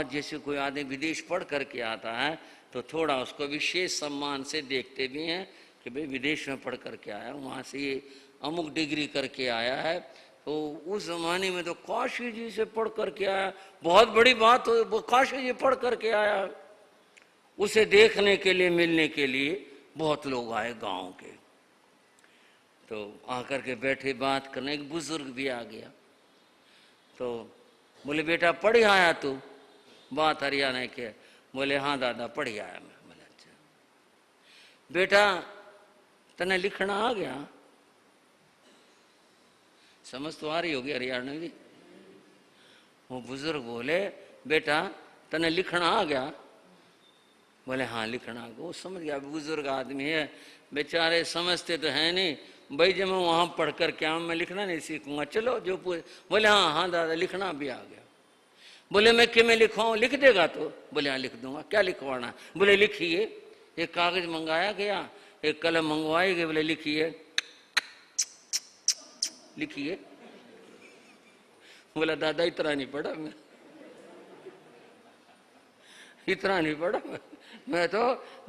आज जैसे कोई आदमी विदेश पढ़ करके आता है तो थोड़ा उसको विशेष सम्मान से देखते भी हैं कि भाई विदेश में पढ़ करके आया, वहाँ से ये अमुक डिग्री करके आया है। तो उस ज़माने में तो काशी जी से पढ़ करके आया, बहुत बड़ी बात हो, वो काशी जी पढ़ करके आया। उसे देखने के लिए, मिलने के लिए बहुत लोग आए गांव के। तो आकर के बैठे बात करने, एक बुजुर्ग भी आ गया। तो बोले बेटा पढ़ आया तू? बात हरियाणा के। बोले हाँ दादा पढ़ आया मैं। बोले अच्छा बेटा तने लिखना आ गया? समझ तो आ रही होगी हरियाणा की। वो बुजुर्ग बोले बेटा तने लिखना आ गया? बोले हाँ लिखना आ गया। वो समझ गया बुजुर्ग आदमी है, बेचारे समझते तो है नहीं भाई, जब मैं वहां पढ़ कर क्या मैं लिखना नहीं सीखूंगा, चलो जो बोले हाँ हाँ दादा लिखना भी आ गया। बोले मैं कि मैं लिखवाऊं? लिख देगा तो? बोले हाँ लिख दूंगा। क्या लिखवाना? बोले लिखिए। एक कागज मंगाया गया, एक कलम मंगवाई गई। बोले लिखिए। लिखिए। बोला दादा इतना नहीं पढ़ा मैं, इतना नहीं पढ़ा मैं तो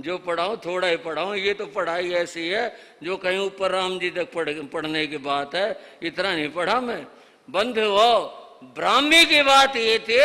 जो पढ़ाऊं थोड़ा ही पढ़ाऊं। ये तो पढ़ाई ऐसी है जो कहीं ऊपर राम जी तक पढ़ने की बात है, इतना नहीं पढ़ा मैं। बंद हो ब्राह्मी की बात ये थी,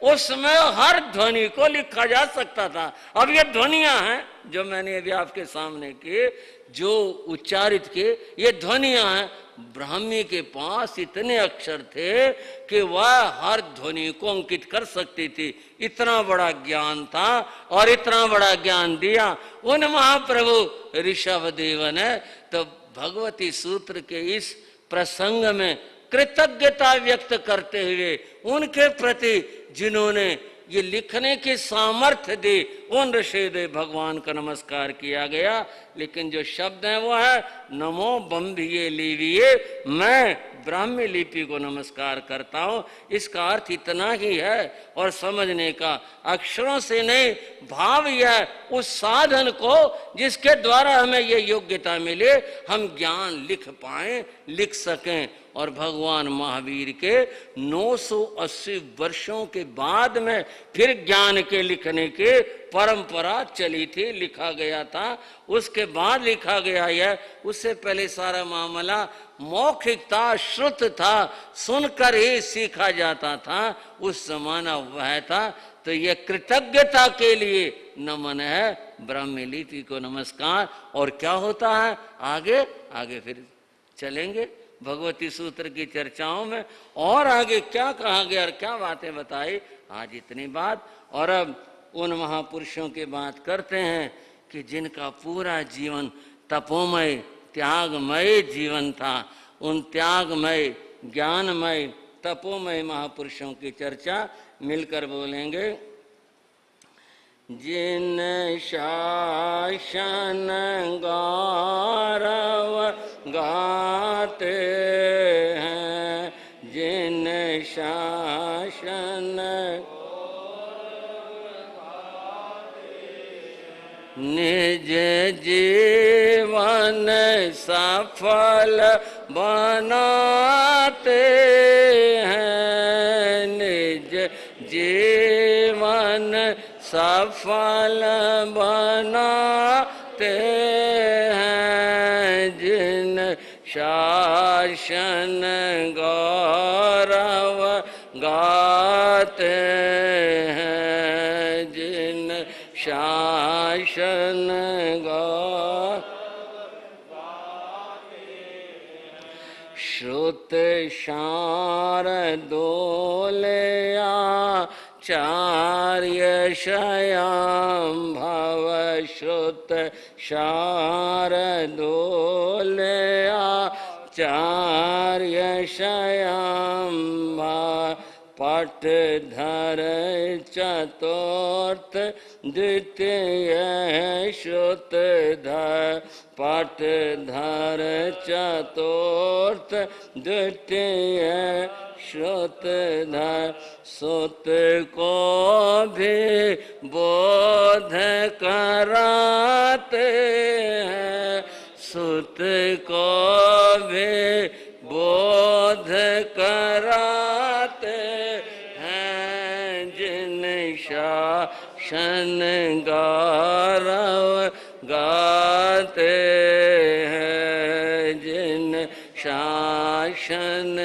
उसमें हर ध्वनि को लिखा जा सकता था। अब ये ध्वनियां हैं जो मैंने अभी आपके सामने की, जो उच्चारित की, ये ध्वनियां हैं। ब्राह्मी के पास इतने अक्षर थे कि वह हर ध्वनि को अंकित कर सकती थी। इतना बड़ा ज्ञान था और इतना बड़ा ज्ञान दिया उन महाप्रभु ऋषभदेव ने। तो भगवती सूत्र के इस प्रसंग में कृतज्ञता व्यक्त करते हुए उनके प्रति जिन्होंने ये लिखने की सामर्थ्य दी, उन ऋषिदेव भगवान का नमस्कार किया गया। लेकिन जो शब्द है वो है नमो बम्बिये लिविये, मैं ब्राह्मी लिपि को नमस्कार करता हूँ। इसका अर्थ इतना ही है और समझने का अक्षरों से नहीं, भाव यह उस साधन को जिसके द्वारा हमें ये योग्यता मिले, हम ज्ञान लिख पाए, लिख सकें। और भगवान महावीर के 980 वर्षों के बाद में फिर ज्ञान के लिखने की परंपरा चली थी, लिखा गया था। उसके बाद लिखा गया है, उससे पहले सारा मामला मौखिक था, श्रुत था, सुनकर ही सीखा जाता था। उस जमाना वह था। तो यह कृतज्ञता के लिए नमन है, ब्राह्मी लिपि को नमस्कार। और क्या होता है आगे? आगे फिर चलेंगे भगवती सूत्र की चर्चाओं में, और आगे क्या कहा गया और क्या बातें बताई। आज इतनी बात। और अब उन महापुरुषों की बात करते हैं कि जिनका पूरा जीवन तपोमय त्यागमय जीवन था। उन त्यागमय ज्ञानमय तपोमय महापुरुषों की चर्चा मिलकर बोलेंगे। जिन शासन गौरव गाते हैं, जिन शासन निज जीवन सफल बनाते हैं, निज जीवन सफल बनाते हैं। जिन शासन गौरव गाते हैं, जिन शासन गौरव श्रुत शारदोलया चार्य शयां भव, श्रुत शारदोलया चार्य शयां भव, पटधर चतुर्थ द्वितीय श्रुतधर, पटधर चतुर्थ द्वितीय श्रुतधर। सुत को भी बोध कराते हैं, सुत को भी बोध कराते हैं। जिन गौरव गाते हैं, जिन शासन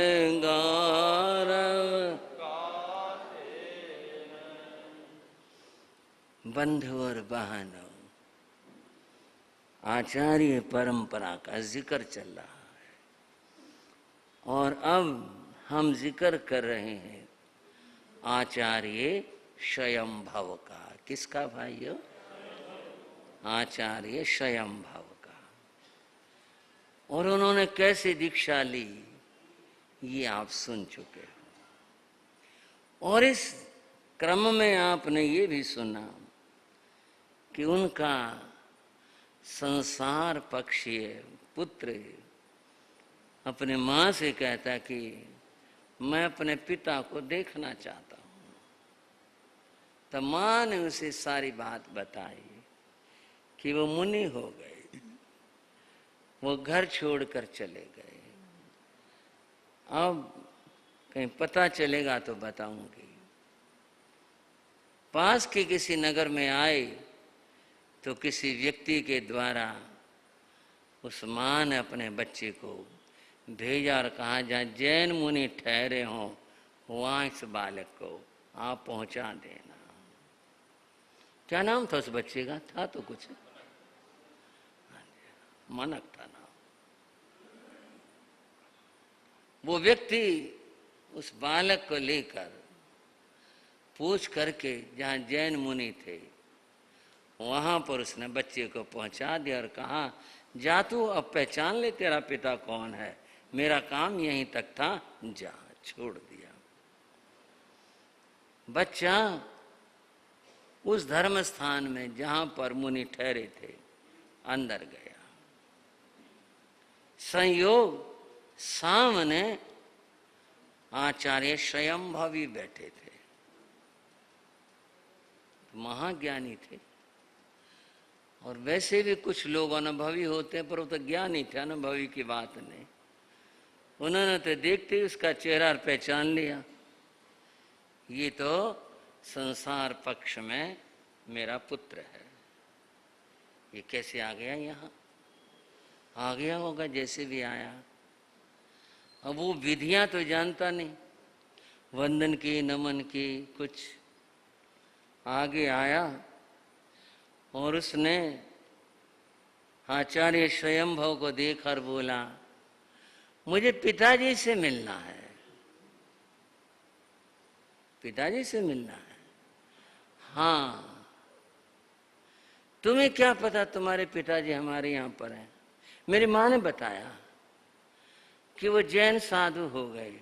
गौरव बंधु और बहनों, आचार्य परंपरा का जिक्र चल रहा है और अब हम जिक्र कर रहे हैं आचार्य स्वयंभव का। किसका भाइयों? आचार्य स्वयंभव का। और उन्होंने कैसे दीक्षा ली ये आप सुन चुके हो। और इस क्रम में आपने ये भी सुना कि उनका संसार पक्षीय पुत्र अपने माँ से कहता कि मैं अपने पिता को देखना चाहता हूँ। तब माँ ने उसे सारी बात बताई कि वो मुनि हो गए, वो घर छोड़कर चले गए। अब कहीं पता चलेगा तो बताऊंगी। पास के किसी नगर में आए तो किसी व्यक्ति के द्वारा उस माँ ने अपने बच्चे को भेजा और कहा जहाँ जैन मुनि ठहरे हों वहाँ इस बालक को आप पहुँचा देना। क्या नाम था उस बच्चे का? था तो कुछ, मनक था नाम। वो व्यक्ति उस बालक को लेकर पूछ करके जहाँ जैन मुनि थे वहां पर उसने बच्चे को पहुंचा दिया और कहा जा तू अब पहचान ले तेरा पिता कौन है, मेरा काम यहीं तक था, जा। छोड़ दिया। बच्चा उस धर्म स्थान में जहां पर मुनि ठहरे थे अंदर गया। संयोग सामने आचार्य स्वयंभवी बैठे थे, महाज्ञानी थे। और वैसे भी कुछ लोग अनुभवी होते हैं पर वो तो ज्ञानी थे, अनुभवी की बात नहीं। उन्होंने तो देखते ही उसका चेहरा पहचान लिया, ये तो संसार पक्ष में मेरा पुत्र है। ये कैसे आ गया यहाँ? आ गया होगा जैसे भी आया। अब वो विधियां तो जानता नहीं, वंदन की नमन की कुछ। आगे आया और उसने आचार्य स्वयंभव को देखकर बोला मुझे पिताजी से मिलना है, पिताजी से मिलना है। हाँ, तुम्हें क्या पता तुम्हारे पिताजी हमारे यहाँ पर हैं? मेरी माँ ने बताया कि वो जैन साधु हो गए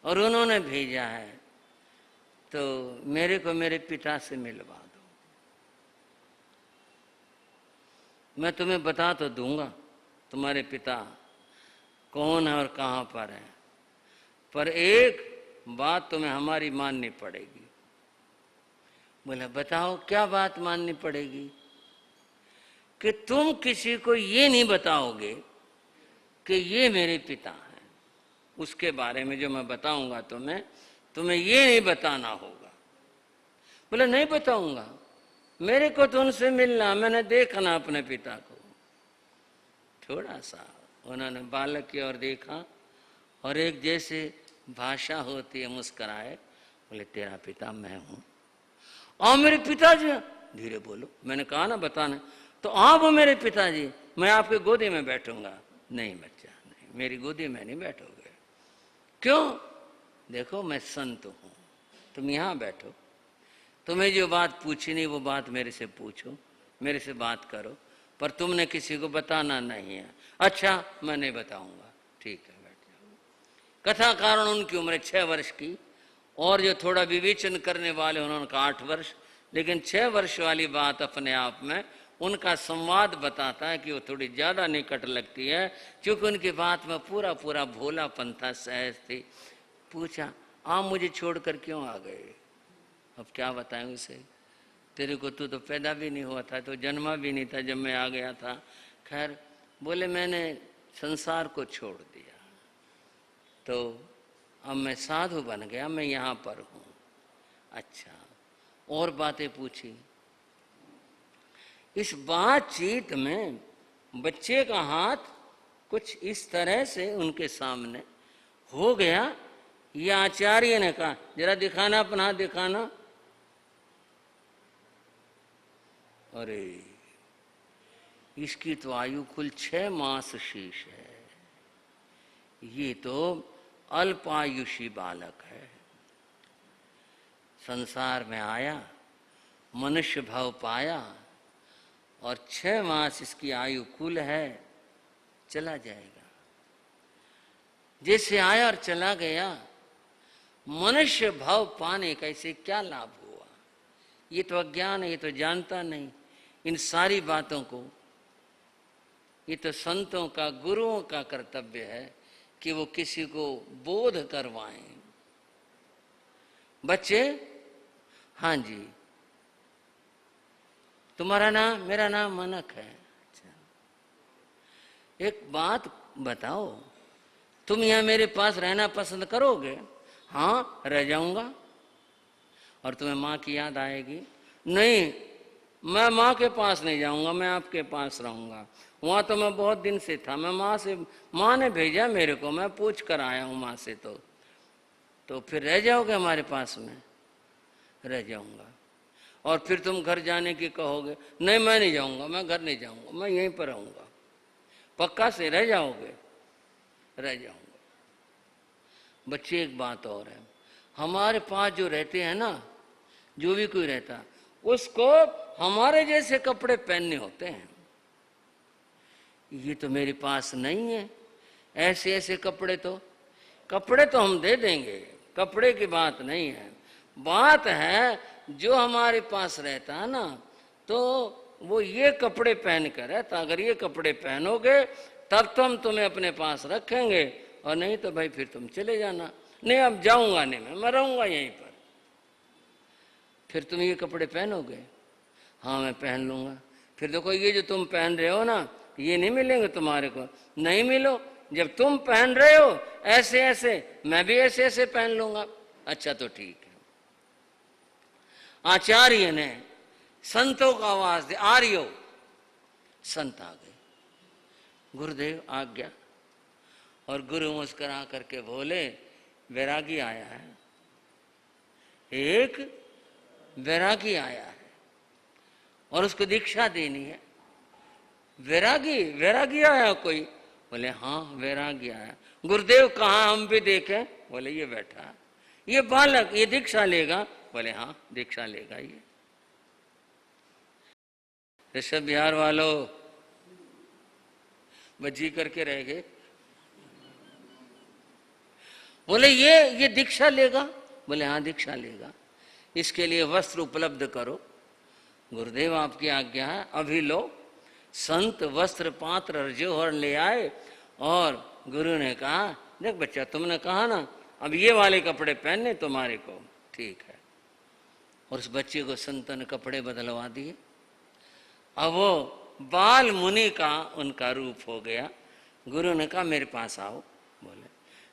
और उन्होंने भेजा है, तो मेरे को मेरे पिता से मिलवा दो। मैं तुम्हें बता तो दूंगा तुम्हारे पिता कौन है और कहाँ पर है, पर एक बात तुम्हें हमारी माननी पड़ेगी। बोला बताओ क्या बात माननी पड़ेगी? कि तुम किसी को ये नहीं बताओगे कि ये मेरे पिता हैं। उसके बारे में जो मैं बताऊंगा तुम्हें ये नहीं बताना होगा। बोला नहीं बताऊंगा, मेरे को तो उनसे मिलना, मैंने देखना अपने पिता को। थोड़ा सा उन्होंने बालक की ओर देखा और एक जैसे भाषा होती है मुस्कुराए। बोले तेरा पिता मैं हूं। आओ मेरे पिताजी, धीरे बोलो, मैंने कहा ना बताना। तो आओ मेरे पिताजी, मैं आपके गोदी में बैठूंगा। नहीं बच्चा नहीं, मेरी गोदी में नहीं बैठोगे। क्यों? देखो मैं संत हूं, तुम यहां बैठो, तुम्हें जो बात पूछनी वो बात मेरे से पूछो, मेरे से बात करो, पर तुमने किसी को बताना नहीं है। अच्छा मैं नहीं बताऊंगा, ठीक है बैठ जाओ। कथा कारण उनकी उम्र 6 वर्ष की और जो थोड़ा विवेचन करने वाले उन्होंने कहा 8 वर्ष, लेकिन 6 वर्ष वाली बात अपने आप में उनका संवाद बताता है कि वो थोड़ी ज्यादा निकट लगती है, क्योंकि उनकी बात में पूरा पूरा भोलापन था, सहज थी। पूछा आप मुझे छोड़कर क्यों आ गए? अब क्या बताएं उसे, तेरे को तू तो पैदा भी नहीं हुआ था, तो जन्मा भी नहीं था जब मैं आ गया था। खैर बोले मैंने संसार को छोड़ दिया, तो अब मैं साधु बन गया, मैं यहाँ पर हूँ। अच्छा, और बातें पूछी। इस बातचीत में बच्चे का हाथ कुछ इस तरह से उनके सामने हो गया। ये आचार्य ने कहा, जरा दिखाना अपना हाथ, दिखाना। अरे इसकी तो आयु कुल 6 मास शेष है, ये तो अल्पायुषी बालक है। संसार में आया, मनुष्य भाव पाया और 6 मास इसकी आयु कुल है, चला जाएगा। जैसे आया और चला गया, मनुष्य भाव पाने का इसे क्या लाभ हुआ? ये तो अज्ञान है, ये तो जानता नहीं इन सारी बातों को। ये तो संतों का, गुरुओं का कर्तव्य है कि वो किसी को बोध करवाएं। बच्चे, हाँ जी, तुम्हारा नाम? मेरा नाम मनक है। अच्छा, एक बात बताओ, तुम यहाँ मेरे पास रहना पसंद करोगे? हाँ, रह जाऊंगा। और तुम्हें माँ की याद आएगी? नहीं, मैं माँ के पास नहीं जाऊंगा, मैं आपके पास रहूंगा। वहां तो मैं बहुत दिन से था, मैं माँ ने भेजा मेरे को, मैं पूछ कर आया हूं माँ से। तो फिर रह जाओगे हमारे पास में? रह जाऊंगा। और फिर तुम घर जाने की कहोगे? नहीं, मैं नहीं जाऊंगा, मैं घर नहीं जाऊंगा, मैं यहीं पर रहूंगा। पक्का से रह जाओगे? रह जाऊंगा। बच्चे, एक बात और है, हमारे पास जो रहते हैं ना, जो भी कोई रहता, उसको हमारे जैसे कपड़े पहनने होते हैं। ये तो मेरे पास नहीं है, ऐसे ऐसे कपड़े तो हम दे देंगे, कपड़े की बात नहीं है। बात है जो हमारे पास रहता है ना, तो वो ये कपड़े पहन कर रहता। अगर ये कपड़े पहनोगे तब तो हम तुम्हें अपने पास रखेंगे, और नहीं तो भाई फिर तुम चले जाना। नहीं, अब जाऊंगा नहीं, मैं रहूंगा यहीं पर। फिर तुम ये कपड़े पहनोगे? हाँ, मैं पहन लूंगा। फिर देखो, ये जो तुम पहन रहे हो ना, ये नहीं मिलेंगे तुम्हारे को। नहीं मिलो, जब तुम पहन रहे हो ऐसे ऐसे, मैं भी ऐसे ऐसे पहन लूंगा। अच्छा, तो ठीक है। आचार्य ने संतों का आवाज दे, आर्यो। संत आ गए, गुरुदेव आज्ञा। और गुरु मुस्कुरा करके बोले, वैरागी आया है, एक वैरागी आया है और उसको दीक्षा देनी है। वैरागी आया कोई? बोले हाँ, वैरागी आया। गुरुदेव कहाँ, हम भी देखें? बोले ये बैठा, ये बालक, ये दीक्षा लेगा? बोले हाँ, दीक्षा लेगा। ये ऋषभ बिहार वालों बजी करके रह गए। बोले ये दीक्षा लेगा? बोले हाँ, दीक्षा लेगा। इसके लिए वस्त्र उपलब्ध करो। गुरुदेव आपकी आज्ञा है, अभी लो। संत वस्त्र पात्र रजोहर ले आए और गुरु ने कहा, देख बच्चा, तुमने कहा ना अब ये वाले कपड़े पहनने तुम्हारे को, ठीक है। और उस बच्चे को संत ने कपड़े बदलवा दिए। अब वो बाल मुनि का उनका रूप हो गया। गुरु ने कहा, मेरे पास आओ। बोले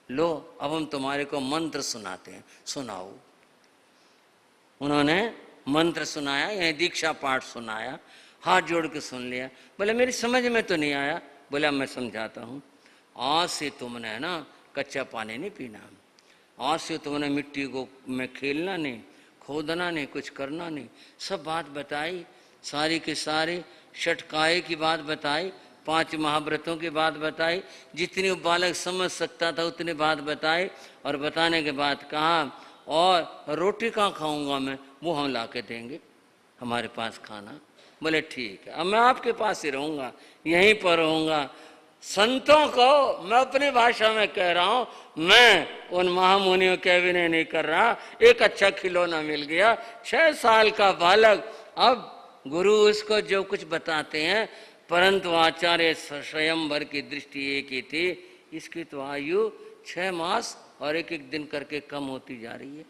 लो, अब हम तुम्हारे को मंत्र सुनाते हैं, सुनाओ। उन्होंने मंत्र सुनाया, यही दीक्षा पाठ सुनाया, हाथ जोड़ के सुन लिया। बोले मेरी समझ में तो नहीं आया। बोले मैं समझाता हूँ। आज से तुमने ना कच्चा पानी नहीं पीना, आज से तुमने मिट्टी को में खेलना नहीं, खोदना नहीं, कुछ करना नहीं। सब बात बताई, सारी की सारी षटकाय की बात बताई, 5 महाव्रतों की बात बताई, जितनी बालक समझ सकता था उतनी बात बताई। और बताने के बाद कहा, और रोटी कहाँ खाऊंगा मैं? वो हम ला के देंगे, हमारे पास खाना। बोले ठीक है, अब मैं आपके पास ही रहूँगा, यहीं पर रहूँगा। संतों को मैं अपनी भाषा में कह रहा हूँ, मैं उन महामुनियों के विनय नहीं कर रहा। एक अच्छा खिलौना मिल गया, 6 साल का बालक। अब गुरु उसको जो कुछ बताते हैं, परंतु आचार्य स्वयंवर की दृष्टि एक ही थी, इसकी तो आयु 6 मास और एक एक दिन करके कम होती जा रही है।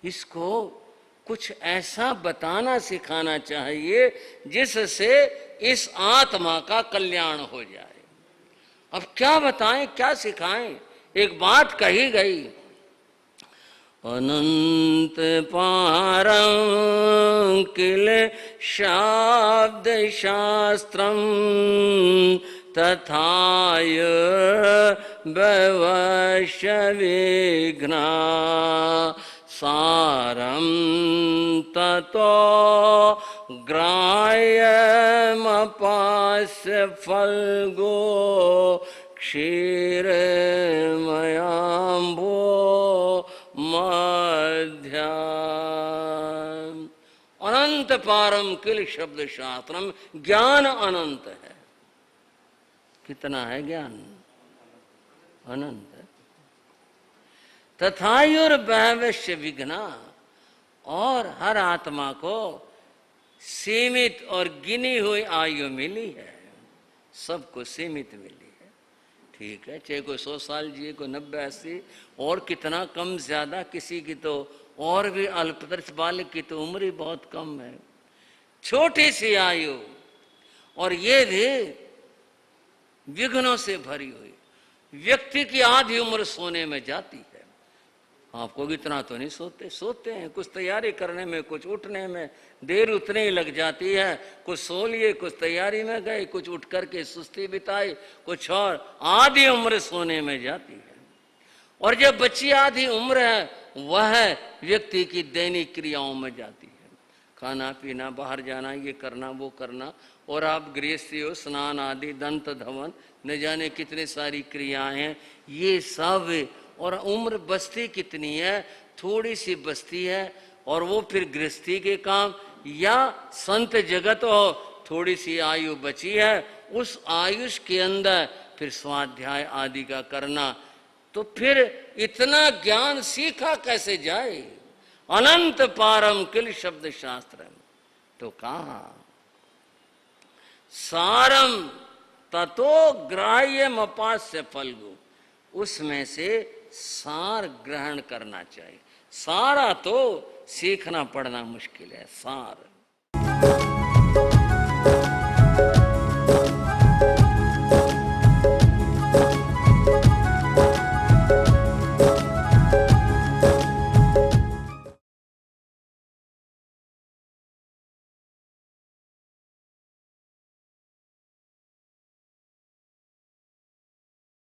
इसको कुछ ऐसा बताना सिखाना चाहिए जिससे इस आत्मा का कल्याण हो जाए। अब क्या बताएं, क्या सिखाएं? एक बात कही गई, अनंत पारं किल शाब्द शास्त्रम तथायुर्भवश्च विघ्ना सारं ततो ग्राह्यमपास्य फल्गो क्षीरमयाम्भो मध्या। अनंत पारम किल शब्द शास्त्रम, ज्ञान अनंत है। कितना है ज्ञान? अनंत है। तथायुर्भवश्च विघ्ना, और हर आत्मा को सीमित और गिनी हुई आयु मिली है, सबको सीमित मिली है। ठीक है, चाहे कोई 100 साल जिए, कोई 90-80, और कितना कम ज्यादा, किसी की तो और भी अल्पतरस बालक की तो उम्र ही बहुत कम है, छोटी सी आयु, और ये भी विघ्नों से भरी हुई। व्यक्ति की आधी उम्र सोने में जाती है। आपको इतना तो नहीं सोते हैं, कुछ तैयारी करने में, कुछ उठने में देर उतने ही लग जाती है। कुछ सो लिए, कुछ तैयारी में गए, कुछ उठ करके सुस्ती बिताई, कुछ और, आधी उम्र सोने में जाती है। और जब बच्ची आधी उम्र है, वह व्यक्ति की दैनिक क्रियाओं में जाती है, खाना पीना, बाहर जाना, ये करना वो करना, और आप गृहस्थी हो, स्नान आदि, दंत धवन, न जाने कितनी सारी क्रियाएं हैं, ये सब। और उम्र बस्ती कितनी है, थोड़ी सी बस्ती है, और वो फिर गृहस्थी के काम, या संत जगत हो, थोड़ी सी आयु बची है, उस आयुष के अंदर फिर स्वाध्याय आदि का करना। तो फिर इतना ज्ञान सीखा कैसे जाए? अनंत पारम किल शब्द शास्त्र, तो कहा सारम ततो ग्राह्यम अपास्य फल्गु, उसमें से सार ग्रहण करना चाहिए। सारा तो सीखना पड़ना मुश्किल है, सार